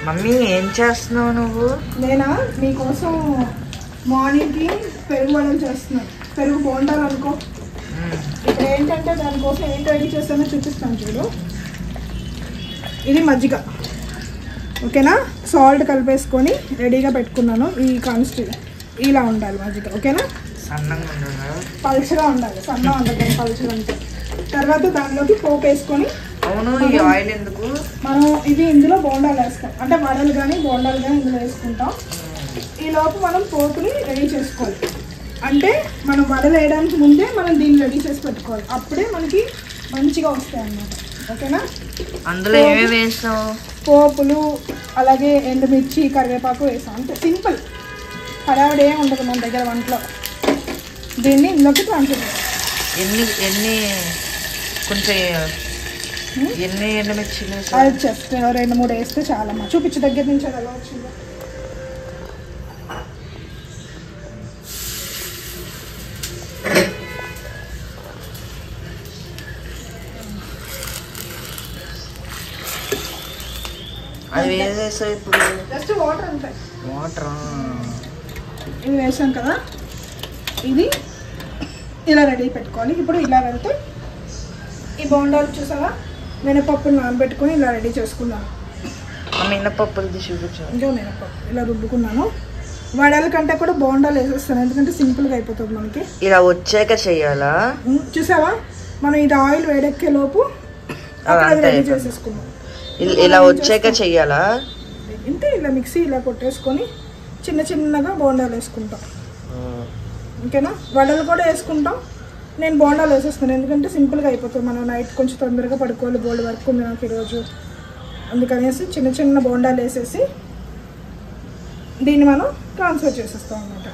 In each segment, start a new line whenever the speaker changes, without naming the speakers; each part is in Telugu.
మమ్మీ ఏం చేస్తున్నావు నువ్వు?
నేనా మీకోసం మార్నింగ్కి పెరుగు వడలు చేస్తున్నాను. పెరుగు బోండాలు అనుకో. ఇప్పుడు ఏంటంటే దానికోసం ఏంటి రెడీ చేస్తానో చూపిస్తాను చూడు. ఇది మజ్జిగ, ఓకేనా? సాల్ట్ కలిపేసుకొని రెడీగా పెట్టుకున్నాను. ఈ కాన్స్టిట్యూ ఇలా ఉండాలి మజ్జిగ, ఓకేనా?
సన్నంగా ఉండాలి,
పలుచగా ఉండాలి. సన్నగా ఉండదు, పలుచగా అంటే. తర్వాత దానిలోకి పోపు వేసుకొని.
అవును, ఈ ఆయిల్ ఎందుకు?
మనం ఇది ఇందులో బోండాలు వేస్తాం, అంటే వడలు కానీ బోండాలు కానీ ఇందులో వేసుకుంటాం. ఈ లోపు మనం పోపుని రెడీ చేసుకోవాలి. అంటే మనం వడలు వేయడానికి ముందే మనం దీన్ని రెడీ చేసి పెట్టుకోవాలి. అప్పుడే మనకి మంచిగా వస్తాయి అన్నమాట, ఓకేనా?
అందులో ఏమేమి వేస్తావు?
పోపులు, అలాగే ఎండుమిర్చి, కరివేపాకు వేసాం. అంతే, సింపుల్. హడావిడి ఏమి ఉండదు మన దగ్గర వంటలో. దీన్ని ఇందులోకి ట్రాన్స్ఫర్ చేయాలి.
ఎన్ని కొంచెం ఎన్ని ఎండుమిర్చిలు?
అది జస్ట్ 2-3 వేస్తే చాలమ్మా. చూపించు దగ్గర నుంచి అది ఎలా వచ్చిందో.
అది వేసేసావు ఇప్పుడు?
జస్ట్ వాటర్ ఉంటాయి.
వాటర్
ఇవి వేసాం కదా, ఇది ఇలా రెడీ పెట్టుకోవాలి. ఇప్పుడు ఇలా వెళ్తే ఈ బోండాలు చూసావా, మినపప్పులు నానబెట్టుకొని ఇలా రెడీ చేసుకున్నాను.
మినపప్పులు చూపించు.
ఇంకో మినపప్పు ఇలా రుబ్బుకున్నాను. వడల కంటే కూడా బోండాలు వేసేస్తాను, ఎందుకంటే సింపుల్గా అయిపోతుంది మనకి.
ఇలా వచ్చాక చెయ్యాలా?
చూసావా, మనం ఇది ఆయిల్ వేడెక్కే లోపు రెడీ చేసేసుకున్నాం.
ఇలా వచ్చాక చెయ్యాలా?
ఇంతే, ఇలా మిక్సీ ఇలా కొట్టేసుకొని చిన్న చిన్నగా బోండాలు వేసుకుంటాం, ఓకేనా? వడలు కూడా వేసుకుంటాం. నేను బోండాలు వేసేస్తాను, ఎందుకంటే సింపుల్గా అయిపోతుంది. మనం నైట్ కొంచెం తొందరగా పడుకోవాలి, బోల్డ్ వర్క్ ఉంది నాకు ఈరోజు. అందుకనేసి చిన్న చిన్న బోండాలు వేసేసి దీన్ని మనం ట్రాన్స్ఫర్ చేసేస్తాం అన్నమాట.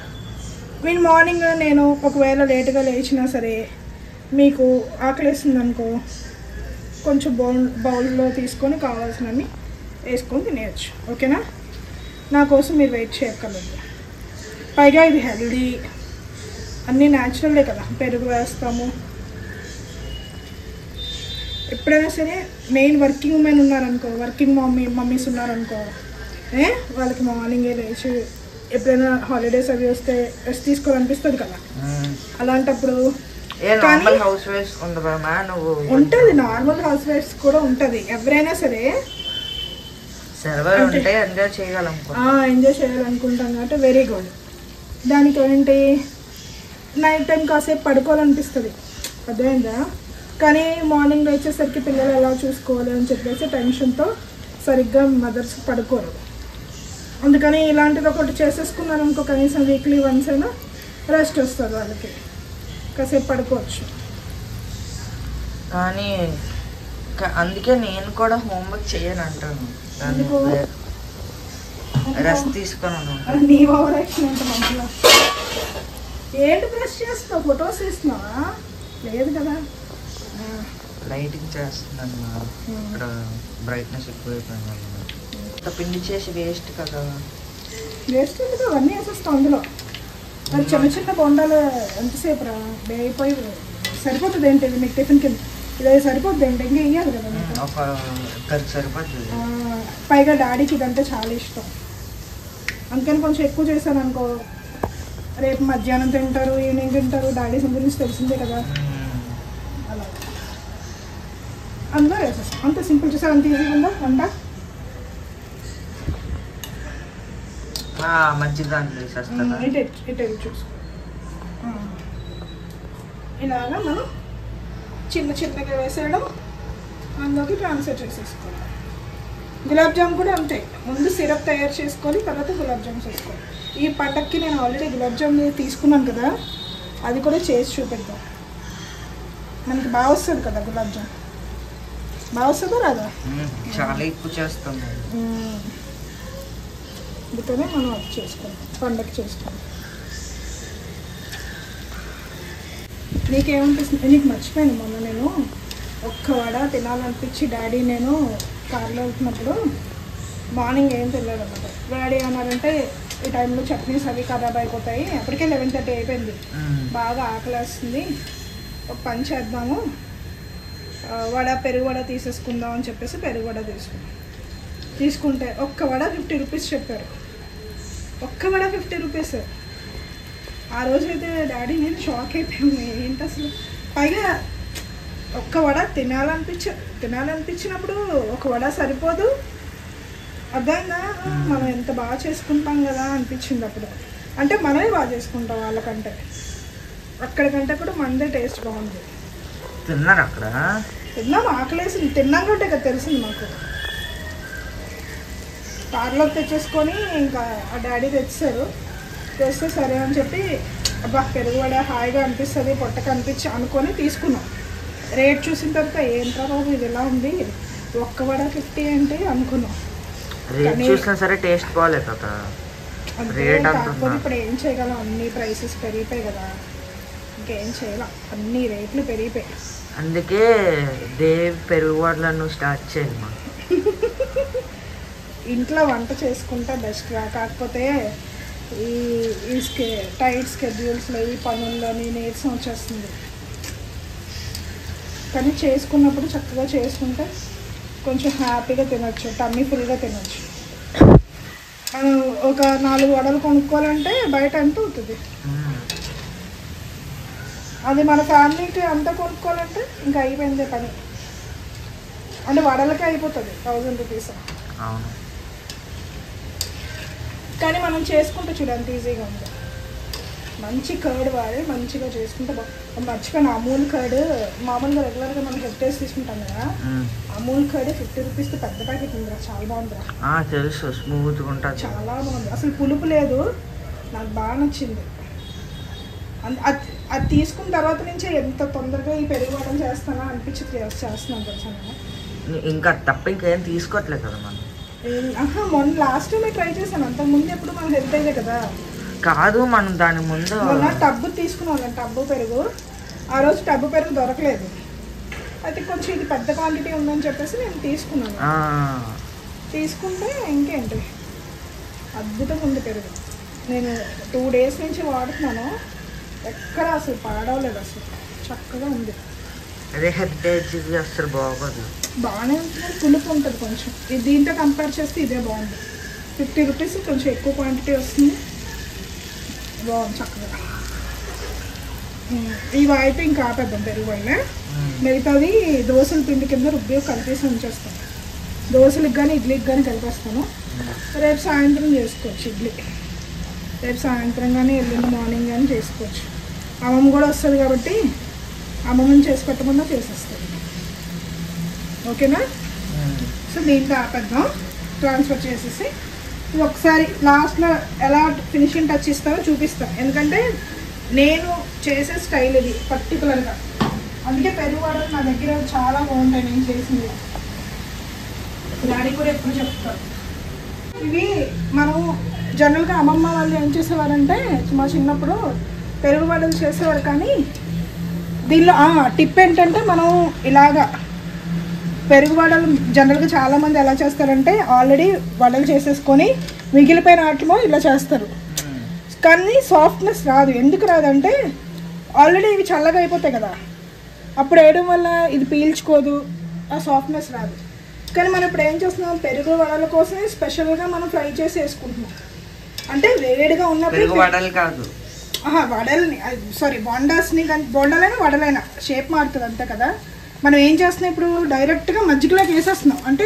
మీరు మార్నింగ్ నేను ఒకవేళ లేటుగా లేచినా సరే, మీకు ఆకలేస్తుంది అనుకో, కొంచెం బౌల్లో తీసుకొని కావాల్సినవి వేసుకొని తినేయచ్చు, ఓకేనా? నా కోసం మీరు వెయిట్ చేయక్కర్లేదు. పైగా ఇది హెల్దీ, అన్నీ న్యాచురలే కదా. పెరుగు వేస్తాము. ఎప్పుడైనా సరే మెయిన్ వర్కింగ్ ఉమెన్ ఉన్నారనుకో, వర్కింగ్ మమ్మీస్ ఉన్నారనుకో, వాళ్ళకి మార్నింగే లేచి ఎప్పుడైనా హాలిడేస్ అవి వస్తే రెస్ట్ తీసుకోవాలనిపిస్తుంది కదా. అలాంటప్పుడు ఉంటుంది, నార్మల్ హౌస్ వైఫ్స్ కూడా ఉంటుంది. ఎవరైనా సరే ఎంజాయ్ చేయాలనుకుంటాం కాబట్టి వెరీ గుడ్. దానికి ఏంటి, నైట్ టైం కాసేపు పడుకోవాలనిపిస్తుంది, అర్థమైందా? కానీ మార్నింగ్ లేచేసరికి పిల్లలు ఎలా చూసుకోవాలి అని చెప్పేసి టెన్షన్తో సరిగ్గా మదర్స్ పడుకోరు. అందుకని ఇలాంటిది ఒకటి చేసేసుకున్నాను అనుకో, కనీసం వీక్లీ వన్స్ అయినా రెస్ట్ వస్తుంది వాళ్ళకి, కాసేపు పడుకోవచ్చు.
కానీ అందుకే నేను కూడా హోంవర్క్ చేయను అంటాను, రెస్ట్ తీసుకున్నాను.
నీ ఓవర్ యాక్షన్ అంటే మంచిగా. ఏంటి బ్రష్ చేస్తున్నావు? ఫొటోస్ తీస్తున్నావా? లేదు కదా,
లైటింగ్ చేస్తున్నాను. ఇక్కడ బ్రైట్నెస్ ఎక్కువైపోయింది. పిండి చేసి వేస్ట్ కదా.
వేస్ట్ ఎందుకు, అవన్నీ వేసేస్తాం అందులో. మరి చిన్న చిన్న బొండాలు ఎంతసేపు రా అయిపోయి సరిపోతుంది ఏంటి? మీకు టిఫిన్ కింద ఇది సరిపోద్ది ఏంటి? ఇంకా వేయాలి కదా
సరిపోతుంది.
పైగా డాడీకి ఇదంటే చాలా ఇష్టం, అందుకని కొంచెం ఎక్కువ చేశాను అనుకో, రేపు మధ్యాహ్నం తింటారు, ఈవినింగ్ తింటారు. డాడీ గురించి తెలిసిందే కదా. అలా అందులో వేసేస్తాం, అంత సింపుల్. చూసారు అంత ఈజీగా ఉందా వంట?
మజ్జిగ దాంట్లో
ఇటు చూసుకో. ఇలాగా మనం చిన్న చిన్నగా వేసేయడం, అందులోకి ట్రాన్స్ఫర్ చేసేసుకోవాలి. గులాబ్ జామ్ కూడా అంతే, ముందు సిరప్ తయారు చేసుకొని తర్వాత గులాబ్ జామ్స్ వేసుకోవాలి. ఈ పండగకి నేను ఆల్రెడీ గులాబ్ జామ్ తీసుకున్నాను కదా, అది కూడా చేసి చూపిద్దాం. మనకి బాగా వస్తుంది కదా గులాబ్ జామ్, బాగా వస్తుందా రాదా?
చాలా ఎక్కువ చేస్తాం,
అందుకనే మనం అది చేసుకుంటాం, పండగ చేసుకుంటాం. నీకేమనిపిస్తుంది? నీకు మర్చిపోయాను, మొన్న నేను ఒక్క వడ తినాలనిపించి డాడీ నేను కార్లో వెళ్తున్నప్పుడు మార్నింగ్ ఏం తినలేదు అన్నమాట. డాడీ అన్నారంటే ఈ టైంలో చట్నీస్ అవి ఖరాబ్ అయిపోతాయి, అప్పటికే 11:30 అయిపోయింది, బాగా ఆకలేస్తుంది, ఒక పని చేద్దాము, వడ పెరుగు వడ తీసేసుకుందాం అని చెప్పేసి పెరుగు వడ తీసుకున్నాం. తీసుకుంటే ఒక్క వడ 50 రూపీస్ చెప్పారు. ఒక్క వడ 50 రూపీస్. ఆ రోజైతే డాడీ నేను షాక్ అయిపోయాము, ఏంటి అసలు. పైగా ఒక్క వడ తినాలనిపించినప్పుడు ఒక వడ సరిపోదు. అర్థంగా మనం ఎంత బాగా చేసుకుంటాం కదా అనిపించింది అప్పుడు. అంటే మనమే బాగా చేసుకుంటాం వాళ్ళకంటే, అక్కడికంటే కూడా మనదే టేస్ట్ బాగుంది.
తిన్నారు అక్కడ?
తిన్నాం, ఆకలేసింది. తిన్నాం కంటే కదా తెలిసింది మాకు. కార్లోకి తెచ్చేసుకొని ఇంకా ఆ డాడీ తెస్తే సరే అని చెప్పి అబ్బా పెరుగు వడ హాయిగా అనిపిస్తుంది పొట్టకు అనుకొని తీసుకున్నాం. రేట్ చూసిన తర్వాత ఏంట్రా బాబు ఇది ఎలా ఉంది, ఒక్క వడ 50 అంటే అనుకున్నాం.
రేట్ చూసినా సరే టేస్ట్ బాగాలేదు కదా.
కాకపోతే ఇప్పుడు ఏం చేయగలం, అన్ని ప్రైసెస్ పెరిగిపోయాయి కదా, ఇంకేం చేయలేం, అన్ని రేట్లు పెరిగిపోయాయి.
అందుకే దేవ్ పెరుగు వడలను స్టార్ట్ చేయాలి మా
ఇంట్లో వంట చేసుకుంటే బెస్ట్గా. కాకపోతే ఈ టైట్ స్కెడ్యూల్స్లో ఈ పనుల్లోని నీరసం వచ్చేస్తుంది. కానీ చేసుకున్నప్పుడు చక్కగా చేసుకుంటే కొంచెం హ్యాపీగా తినొచ్చు, టమ్మీ ఫుల్గా తినొచ్చు. మనం ఒక 4 వడలు కొనుక్కోవాలంటే బయట ఎంత అవుతుంది, అది మన ఫ్యామిలీకి అంతా కొనుక్కోవాలంటే ఇంకా అయిపోయిందే పని. అంటే వడలకే అయిపోతుంది 1000 రూపీస్.
అవును.
కానీ మనం చేసుకుంటే చూడండి ఈజీగా ఉంది. మంచి కర్డ్ వాడి మంచిగా చేసుకుంటే మర్చిపోయిన అమూల్ కర్డ్ మామూలుగా రెగ్యులర్గా మనం హెడ్ తీసుకుంటాం కదా, అమూల్ కర్డ్ 50 రూపీస్ పెద్ద ప్యాకెట్ ఉందిరా, చాలా బాగుందిరా.
తెలుసు, స్మూత్గా ఉంటుంది,
చాలా బాగుంది. అసలు పులుపు లేదు, నాకు బాగా నచ్చింది. అది తీసుకున్న తర్వాత నుంచే ఎంత తొందరగా ఈ పెరుగు వడలు చేస్తానా అనిపించి చేస్తున్నాను తెలుసా నేను.
ఇంకా తప్ప ఇంకేం తీసుకోవట్లేదు కదా మనం.
మొన్న లాస్ట్ టైం ట్రై చేశాను, అంతకుముందు ఎప్పుడు మనం హెల్త్ అయ్యే కదా.
కాదు, మనం దాని ముందు
టబ్బు తీసుకున్నాం, టబ్బు పెరుగు. ఆ రోజు టబ్బు పెరుగు దొరకలేదు, అయితే కొంచెం ఇది పెద్ద క్వాంటిటీ ఉందని చెప్పేసి నేను తీసుకున్నాను. తీసుకుంటే ఇంకేంటి అద్భుతంగా ఉంది పెరుగు. నేను 2 డేస్ నుంచి వాడుతున్నాను, ఎక్కడ అసలు పాడవలేదు, అసలు చక్కగా ఉంది.
అదే హెరిటేజ్ అసలు బాగోదు,
బాగానే ఉంటుంది, పులుపు ఉంటుంది కొంచెం. దీంతో కంపేర్ చేస్తే ఇదే బాగుంది. 50 రూపీస్ కొంచెం ఎక్కువ క్వాంటిటీ వస్తుంది, బాగుంది చక్కగా. ఇవి అయితే ఇంకా ఆపేద్దాం పెరుగు వల్ల. మిగతాది దోశల పిండి కింద రుబ్బి కలిపేసి ఉంచేస్తాను. దోశలకు కానీ ఇడ్లీకి కానీ కలిపేస్తాను. రేపు సాయంత్రం చేసుకోవచ్చు ఇడ్లీ, రేపు సాయంత్రం కానీ ఎల్లుండి మార్నింగ్ కానీ చేసుకోవచ్చు. అమ్మమ్మ కూడా వస్తుంది కాబట్టి అమ్మమ్మని చేసి పెట్టమన్నా చేసేస్తుంది. ఓకేనా? సో దీంట్లో ఆపేద్దాం, ట్రాన్స్ఫర్ చేసేసి ఒకసారి లాస్ట్లో ఎలా ఫినిషింగ్ టచ్ ఇస్తామో చూపిస్తాను. ఎందుకంటే నేను చేసే స్టైల్ ఇది పర్టికులర్గా, అందుకే పెరుగు వడలు నా దగ్గర చాలా బాగుంటాయి నేను చేసింది. డాడీ కూడా ఎప్పుడు చెప్తాను. ఇవి మనం జనరల్గా అమ్మమ్మ వాళ్ళు ఏం చేసేవారంటే మా చిన్నప్పుడు పెరుగు వడలు చేసేవారు. కానీ దీనిలో టిప్ ఏంటంటే మనం ఇలాగా పెరుగు వడలు జనరల్గా చాలామంది ఎలా చేస్తారంటే ఆల్రెడీ వడలు చేసేసుకొని మిగిలిపోయిన వాటిలో ఇలా చేస్తారు. కానీ సాఫ్ట్నెస్ రాదు. ఎందుకు రాదంటే ఆల్రెడీ ఇవి చల్లగా అయిపోతాయి కదా, అప్పుడు వేయడం వల్ల ఇది పీల్చుకోదు, ఆ సాఫ్ట్నెస్ రాదు. కానీ మనం ఇప్పుడు ఏం చేస్తున్నాం, పెరుగు వడల కోసమే స్పెషల్గా మనం ఫ్రై చేసి వేసుకుంటున్నాం. అంటే వేడిగా ఉన్నప్పుడు
వడలు కాదు,
వడల్ని సారీ బొండాస్ని, కానీ బొండాలైనా వడలైనా షేప్ మారుతుంది అంతే కదా. మనం ఏం చేస్తున్నాం ఇప్పుడు డైరెక్ట్గా మజ్జిగలోకి వేసేస్తున్నాం. అంటే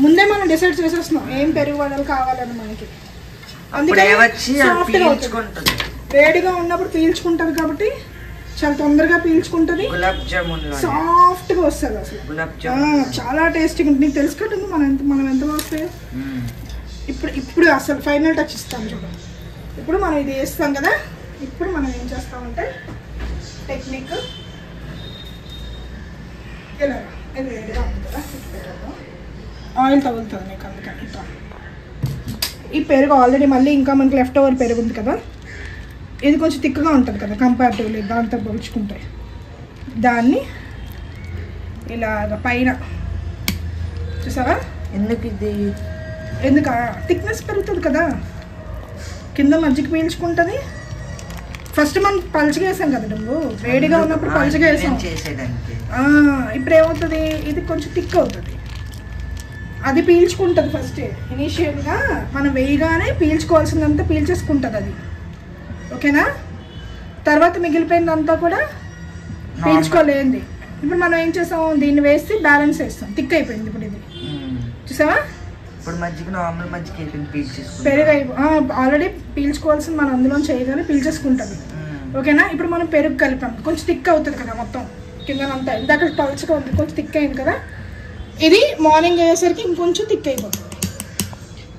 ముందే మనం డిసైడ్ చేసేస్తున్నాం ఏం పెరుగు వడలు కావాలని మనకి. అందుకే సాఫ్ట్గా అవుతుంది, వేడిగా ఉన్నప్పుడు పీల్చుకుంటుంది కాబట్టి చాలా తొందరగా పీల్చుకుంటుంది, సాఫ్ట్గా వస్తుంది. అసలు చాలా టేస్టీగా ఉంటుంది. నీకు తెలుసు కట్టుంది మనం ఎంత వస్తాయి. ఇప్పుడు అసలు ఫైనల్ టచ్ ఇస్తాం చూడండి. ఇప్పుడు మనం ఇది వేస్తాం కదా, ఇప్పుడు మనం ఏం చేస్తామంటే టెక్నిక్ ఇలా, ఇది వేడిగా ఉంది కదా, ఆయిల్ తగులుతుంది నీకు, అందుకని ఇట్లా. ఈ పెరుగు ఆల్రెడీ మళ్ళీ ఇంకా మనకి లెఫ్ట్ ఓవర్ పెరుగు ఉంది కదా, ఇది కొంచెం తిక్కుగా ఉంటుంది కదా కంపారిటివ్లీ దాంతో పోల్చుకుంటే. దాన్ని ఇలాగ పైన చూసావా, ఎందుకు థిక్నెస్ పెరుగుతుంది కదా, కింద మజ్జిగ పీల్చుకుంటుంది. ఫస్ట్ మనం పలుచగా వేసాం కదా, నువ్వు వేడిగా ఉన్నప్పుడు పలుచగా వేసాం. ఇప్పుడు ఏమవుతుంది, ఇది కొంచెం థిక్ అవుతుంది. అది పీల్చుకుంటుంది ఫస్ట్ ఇనీషియల్గా మనం వేయగానే పీల్చుకోవాల్సిందంతా పీల్చేసుకుంటుంది అది, ఓకేనా. తర్వాత మిగిలిపోయిందంతా కూడా పీల్చుకోలేంది. ఇప్పుడు మనం ఏం చేస్తాం, దీన్ని వేసి బ్యాలెన్స్ వేస్తాం. థిక్ అయిపోయింది ఇప్పుడు ఇది, చూసావా.
ఇప్పుడు మజ్జిగ నార్మల్ మజ్జిగ అయిపోయింది, పీల్చేసుకుంటాం.
పెరుగు ఆల్రెడీ పీల్చుకోవాల్సింది మనం అందులో చేయగానే పీల్చేసుకుంటుంది, ఓకేనా. ఇప్పుడు మనం పెరుగు కలిపాం, కొంచెం థిక్ అవుతుంది కదా మొత్తం కిందనంతా. ఇందాక పలుచగా ఉంది, కొంచెం థిక్ అయింది కదా. ఇది మార్నింగ్ అయ్యేసరికి ఇంకొంచెం థిక్ అయిపోతుంది,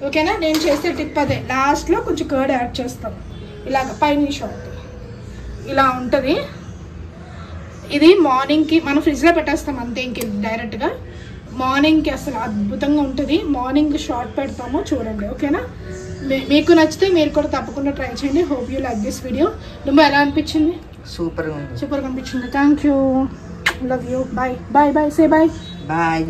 ఓకేనా. నేను చేసే టిప్ అదే, లాస్ట్లో కొంచెం కర్డ్ యాడ్ చేస్తాను ఇలాగ పైన షాట్ ఇలా ఉంటుంది. ఇది మార్నింగ్కి మనం ఫ్రిడ్జ్లో పెట్టేస్తాం అంతే, ఇంక డైరెక్ట్గా మార్నింగ్కి అసలు అద్భుతంగా ఉంటుంది. మార్నింగ్ షార్ట్ పెడతాము చూడండి, ఓకేనా. మీకు నచ్చితే మీరు కూడా తప్పకుండా ట్రై చేయండి. Hope you like this video. నువ్వు ఎలా అనిపించింది?
సూపర్గా ఉంది.
సూపర్గా అనిపించింది. Thank you, love you, bye bye bye, say bye
bye.